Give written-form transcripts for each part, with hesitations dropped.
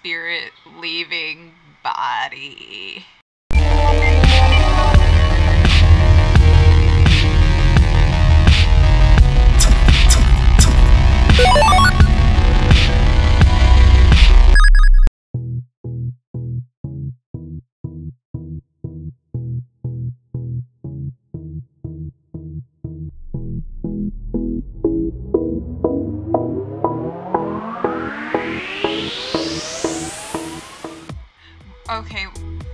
spirit leaving body. Okay,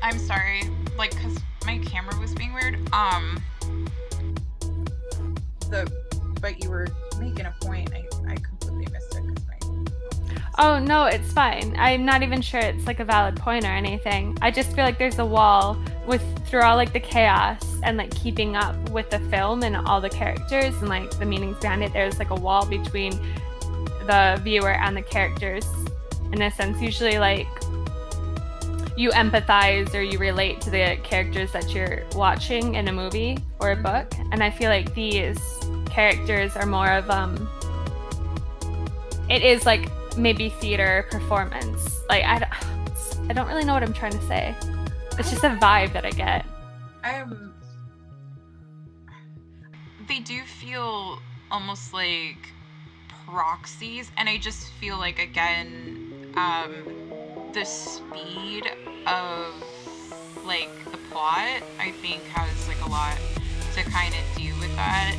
I'm sorry, like, cause my camera was being weird. But you were making a point. I completely missed it because my. Oh no, it's fine. I'm not even sure it's like a valid point or anything. I just feel like there's a wall through all like the chaos and like keeping up with the film and all the characters and like the meanings behind it. There's like a wall between the viewer and the characters. In a sense, usually like you empathize or you relate to the characters that you're watching in a movie or a book, and I feel like these characters are more of it is like maybe theater performance. Like I don't really know what I'm trying to say. It's just a vibe that I get. They do feel almost like proxies, and I just feel like, again, the speed of like the plot, I think, has like a lot to kind of do with that,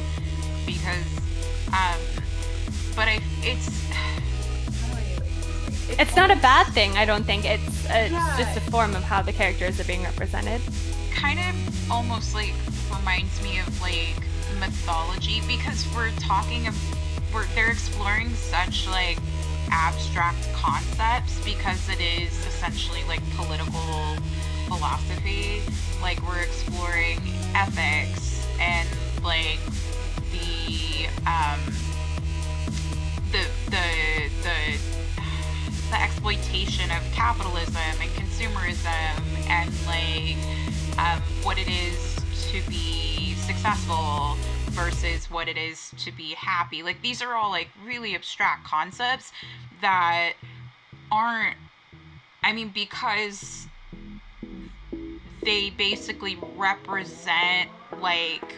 because but it's not a bad thing. I don't think it's just a form of how the characters are being represented. Kind of almost like reminds me of like mythology, because they're exploring such like abstract concepts, because it is essentially like political philosophy. Like we're exploring ethics and like the exploitation of capitalism and consumerism, and like what it is to be successful versus what it is to be happy. Like these are all like really abstract concepts that aren't, I mean, because they basically represent like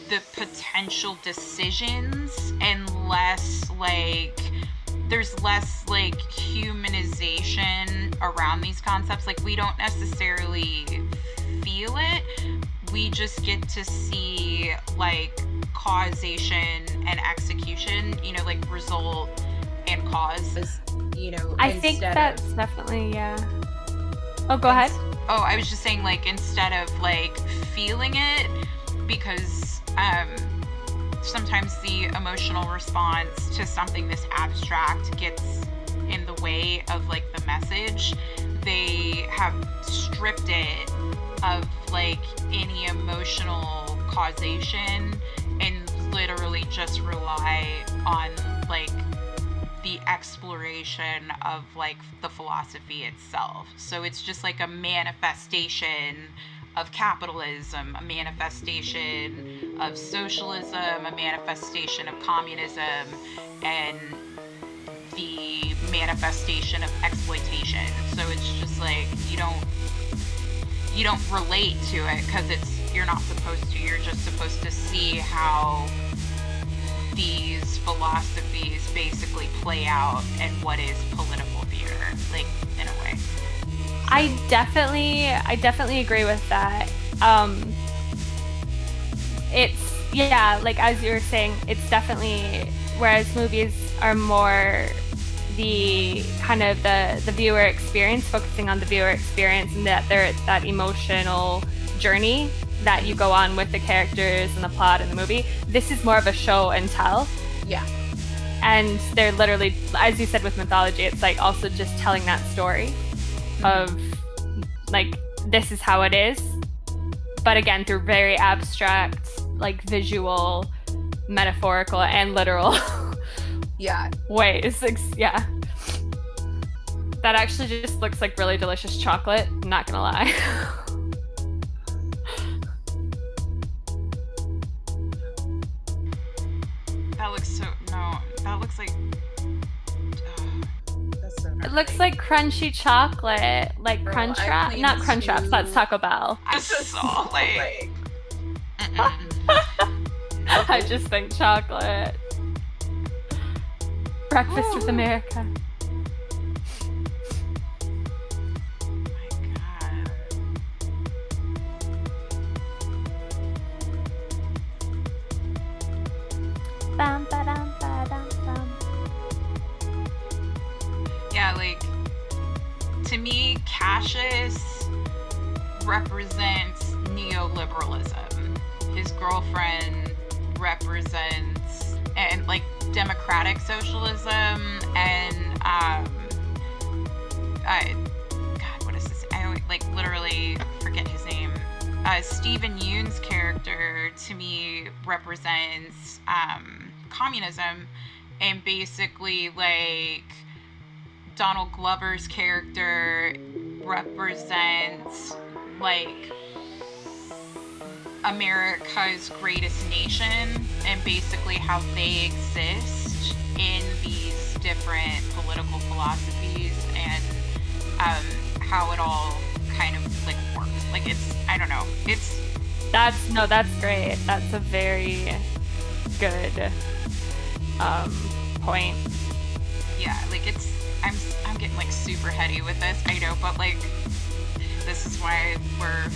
the potential decisions, and less like there's less like humanization around these concepts. Like we don't necessarily feel it, we just get to see like causation and execution, you know, like result and cause, you know. I think that's definitely, yeah. Oh, go ahead. Oh, I was just saying, like, instead of like feeling it, because sometimes the emotional response to something this abstract gets in the way of like the message, they have stripped it of like any emotional causation and literally just rely on like the exploration of like the philosophy itself. So it's just like a manifestation of capitalism, a manifestation of socialism, a manifestation of communism, and the manifestation of exploitation. So it's just like you don't relate to it because you're not supposed to. You're just supposed to see how these philosophies basically play out and what is political theater, like, in a way. I definitely agree with that. It's, yeah, like as you were saying, it's definitely, whereas movies are more the kind of the viewer experience, focusing on the viewer experience, and that that emotional journey that you go on with the characters and the plot in the movie. This is more of a show and tell. Yeah. And they're literally, as you said with mythology, it's like also just telling that story of like, this is how it is. But again, through very abstract, like visual, metaphorical, and literal ways. Yeah. That actually just looks like really delicious chocolate, I'm not gonna lie. That looks like... that's so It looks like crunchy chocolate, like Crunch Wrap. Not Crunch Wraps, that's Taco Bell. I saw like. I just think chocolate. Breakfast with America. Bum, ba-dum, ba-dum, bum. Yeah, like, to me, Cassius represents neoliberalism. His girlfriend represents, and like, democratic socialism, and, God, what is this? I always, like, literally forget his name. Stephen Yeun's character, to me, represents, communism, and basically, like, Donald Glover's character represents, like, America's greatest nation, and basically how they exist in these different political philosophies, and how it all kind of, like, works. Like, it's, I don't know, it's... That's great. That's a very good point. Yeah, like, it's, I'm getting, like, super heady with this, I know, but, like, this is why we're,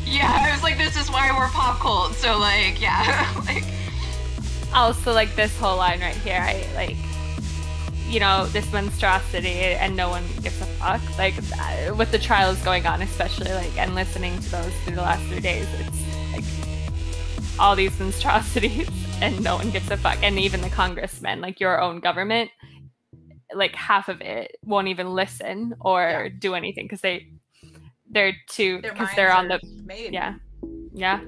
yeah, I was like, this is why we're pop cult, so, like, yeah, like. Also, like, this whole line right here, I, like, you know, this monstrosity and no one gives a fuck, like, with the trials going on, especially, like, and listening to those through the last 3 days, it's, like, all these monstrosities and no one gives a fuck, and even the congressmen, like, your own government, like, half of it won't even listen or do anything because they're on the made. yeah.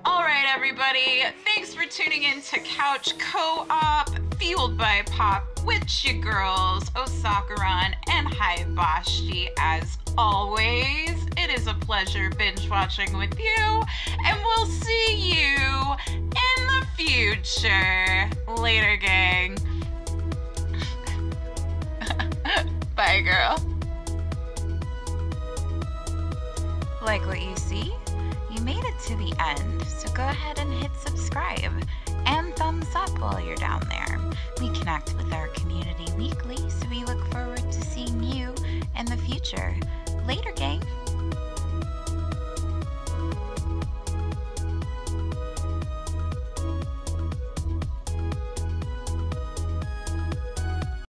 All right, everybody, thanks for tuning in to Couch Co-op, fueled by pop with your girls Osakaran and Boshti. As always, it is a pleasure binge watching with you, and we'll see you in the future. Later, gang. Bye, girl. Like what you see? You made it to the end, so go ahead and hit subscribe and thumbs up while you're down there. We connect with our community weekly, so we look forward to seeing you in the future. Later, gang.